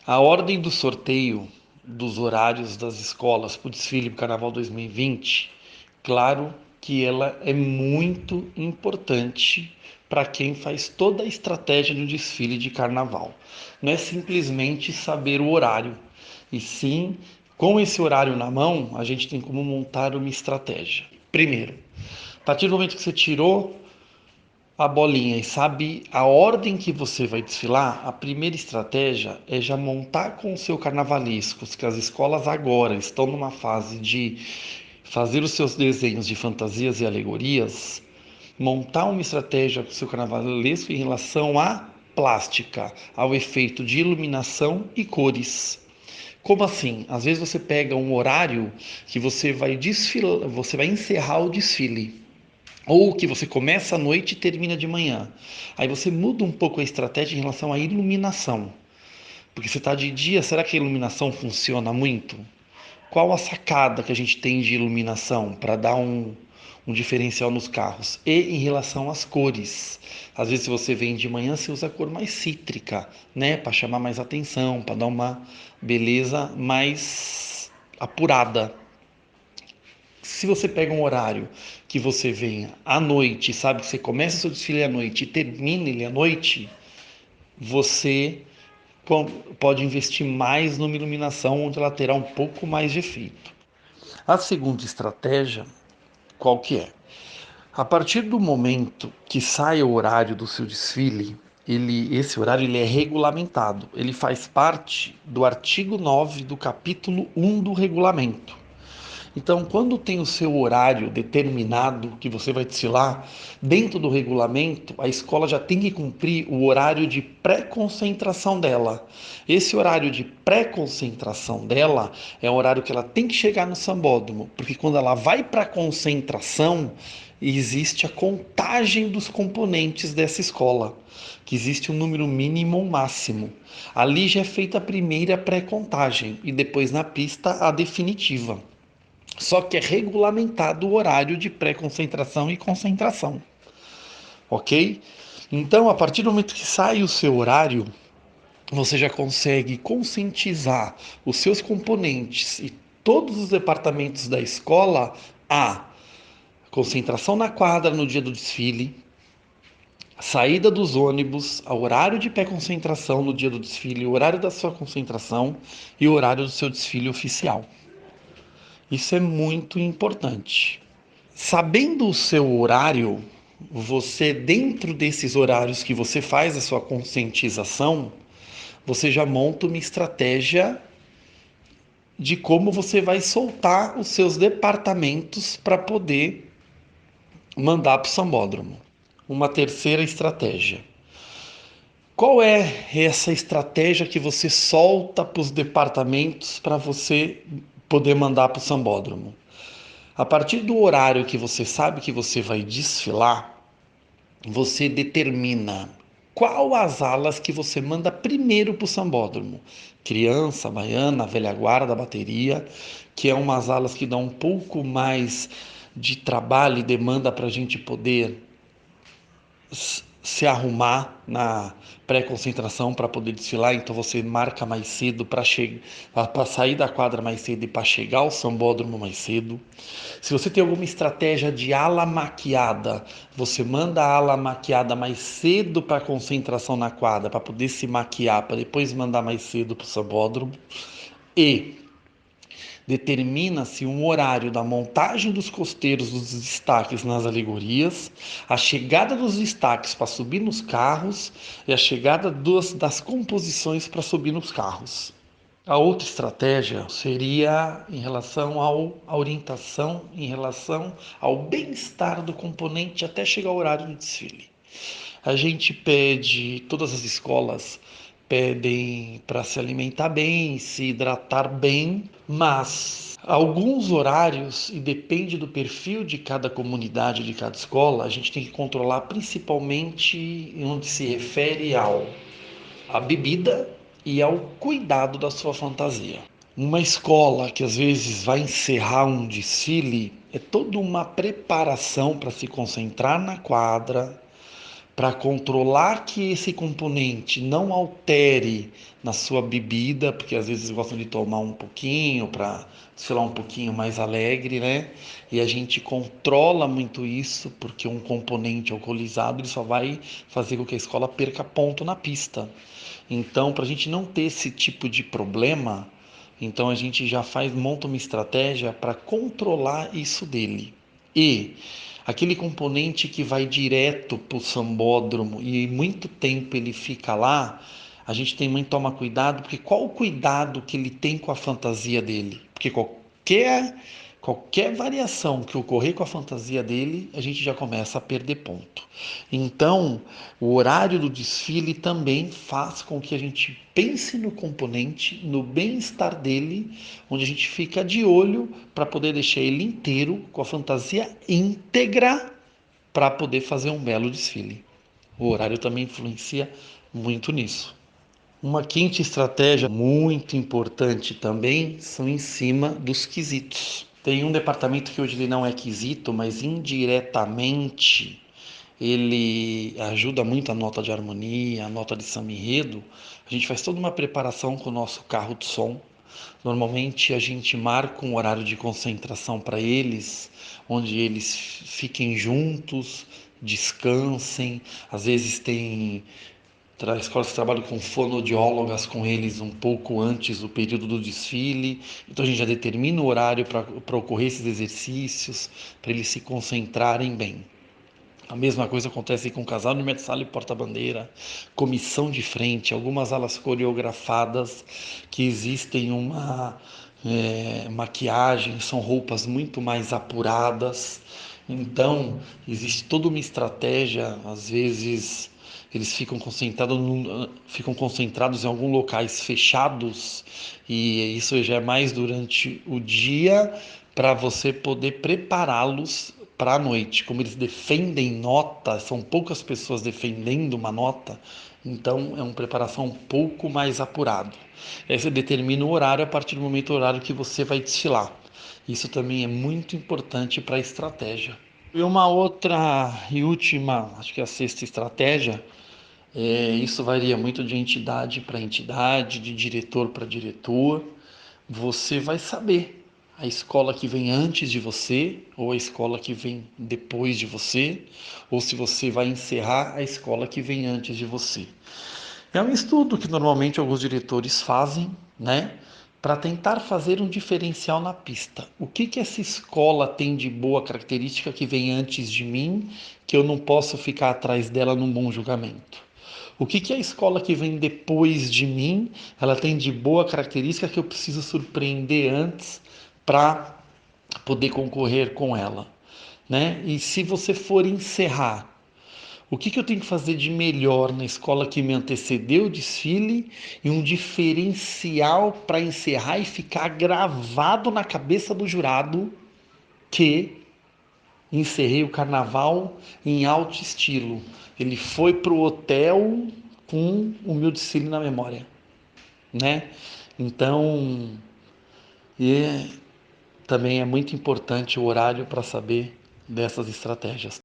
A ordem do sorteio dos horários das escolas para o desfile do Carnaval 2020, claro que ela é muito importante para quem faz toda a estratégia do desfile de carnaval. Não é simplesmente saber o horário, e sim, com esse horário na mão, a gente tem como montar uma estratégia. Primeiro, a partir do momento que você tirou a bolinha e sabe a ordem que você vai desfilar, a primeira estratégia é já montar com o seu carnavalescos, que as escolas agora estão numa fase de fazer os seus desenhos de fantasias e alegorias, montar uma estratégia com o seu carnavalesco em relação à plástica, ao efeito de iluminação e cores. Como assim? Às vezes você pega um horário que você vai desfilar, você vai encerrar o desfile. Ou que você começa à noite e termina de manhã. Aí você muda um pouco a estratégia em relação à iluminação. Porque você está de dia, será que a iluminação funciona muito? Qual a sacada que a gente tem de iluminação para dar um diferencial nos carros? E em relação às cores. Às vezes, se você vem de manhã, você usa a cor mais cítrica, né? Para chamar mais atenção, para dar uma beleza mais apurada. Se você pega um horário que você vem à noite, sabe que você começa seu desfile à noite e termina ele à noite, você pode investir mais numa iluminação onde ela terá um pouco mais de efeito. A segunda estratégia, qual que é? A partir do momento que sai o horário do seu desfile, esse horário ele é regulamentado. Ele faz parte do artigo 9 do capítulo 1 do regulamento. Então, quando tem o seu horário determinado que você vai desfilar, dentro do regulamento, a escola já tem que cumprir o horário de pré-concentração dela. Esse horário de pré-concentração dela é o horário que ela tem que chegar no sambódromo, porque quando ela vai para a concentração, existe a contagem dos componentes dessa escola, que existe um número mínimo ou máximo. Ali já é feita a primeira pré-contagem e depois na pista a definitiva. Só que é regulamentado o horário de pré-concentração e concentração, ok? Então, a partir do momento que sai o seu horário, você já consegue conscientizar os seus componentes e todos os departamentos da escola a concentração na quadra no dia do desfile, saída dos ônibus, ao horário de pré-concentração no dia do desfile, o horário da sua concentração e o horário do seu desfile oficial. Isso é muito importante. Sabendo o seu horário, você, dentro desses horários que você faz a sua conscientização, você já monta uma estratégia de como você vai soltar os seus departamentos para poder mandar para o sambódromo. Uma terceira estratégia. Qual é essa estratégia que você solta para os departamentos para você poder mandar para o sambódromo? A partir do horário que você sabe que você vai desfilar, você determina qual as alas que você manda primeiro para o sambódromo. Criança, baiana, velha guarda, bateria, que é umas alas que dão um pouco mais de trabalho e demanda para a gente poder se arrumar na pré-concentração para poder desfilar, então você marca mais cedo para sair da quadra mais cedo e para chegar ao sambódromo mais cedo. Se você tem alguma estratégia de ala maquiada, você manda a ala maquiada mais cedo para a concentração na quadra, para poder se maquiar, para depois mandar mais cedo para o sambódromo. E determina-se um horário da montagem dos costeiros dos destaques nas alegorias, a chegada dos destaques para subir nos carros e a chegada das composições para subir nos carros. A outra estratégia seria em relação à orientação, em relação ao bem-estar do componente até chegar ao horário do desfile. A gente pede, todas as escolas pedem para se alimentar bem, se hidratar bem, mas alguns horários, e depende do perfil de cada comunidade, de cada escola, a gente tem que controlar principalmente onde se refere à bebida e ao cuidado da sua fantasia. Uma escola que às vezes vai encerrar um desfile é toda uma preparação para se concentrar na quadra, para controlar que esse componente não altere na sua bebida, porque às vezes gostam de tomar um pouquinho para desfilar um pouquinho mais alegre, né? E a gente controla muito isso, porque um componente alcoolizado ele só vai fazer com que a escola perca ponto na pista. Então, para a gente não ter esse tipo de problema, então a gente já monta uma estratégia para controlar isso dele. E aquele componente que vai direto para o sambódromo e muito tempo ele fica lá, a gente tem que tomar cuidado, porque qual o cuidado que ele tem com a fantasia dele? Porque qualquer variação que ocorrer com a fantasia dele, a gente já começa a perder ponto. Então, o horário do desfile também faz com que a gente pense no componente, no bem-estar dele, onde a gente fica de olho para poder deixar ele inteiro, com a fantasia íntegra, para poder fazer um belo desfile. O horário também influencia muito nisso. Uma quinta estratégia muito importante também são em cima dos quesitos. Tem um departamento que hoje ele não é quesito, mas indiretamente ele ajuda muito a nota de harmonia, a nota de samba enredo. A gente faz toda uma preparação com o nosso carro de som. Normalmente a gente marca um horário de concentração para eles, onde eles fiquem juntos, descansem. Às vezes tem escolas que trabalham com fonoaudiólogas com eles um pouco antes do período do desfile. Então a gente já determina o horário para ocorrer esses exercícios, para eles se concentrarem bem. A mesma coisa acontece com casal de mestre-sala e porta-bandeira, comissão de frente, algumas alas coreografadas que existem uma maquiagem, são roupas muito mais apuradas. Então, existe toda uma estratégia, às vezes eles ficam concentrados em alguns locais fechados e isso já é mais durante o dia para você poder prepará-los para a noite. Como eles defendem nota, são poucas pessoas defendendo uma nota, então é uma preparação um pouco mais apurado. Aí você determina o horário a partir do momento horário que você vai desfilar. Isso também é muito importante para a estratégia. E uma outra e última, acho que é a sexta estratégia, isso varia muito de entidade para entidade, de diretor para diretor. Você vai saber a escola que vem antes de você ou a escola que vem depois de você, ou se você vai encerrar a escola que vem antes de você. É um estudo que normalmente alguns diretores fazem, né, para tentar fazer um diferencial na pista. O que essa escola tem de boa característica que vem antes de mim, que eu não posso ficar atrás dela num bom julgamento? O que a escola que vem depois de mim, ela tem de boa característica que eu preciso surpreender antes para poder concorrer com ela, né? E se você for encerrar, o que eu tenho que fazer de melhor na escola que me antecedeu o desfile e um diferencial para encerrar e ficar gravado na cabeça do jurado que encerrei o carnaval em alto estilo. Ele foi pro hotel com o meu desfile na memória, né? Então, também é muito importante o horário para saber dessas estratégias.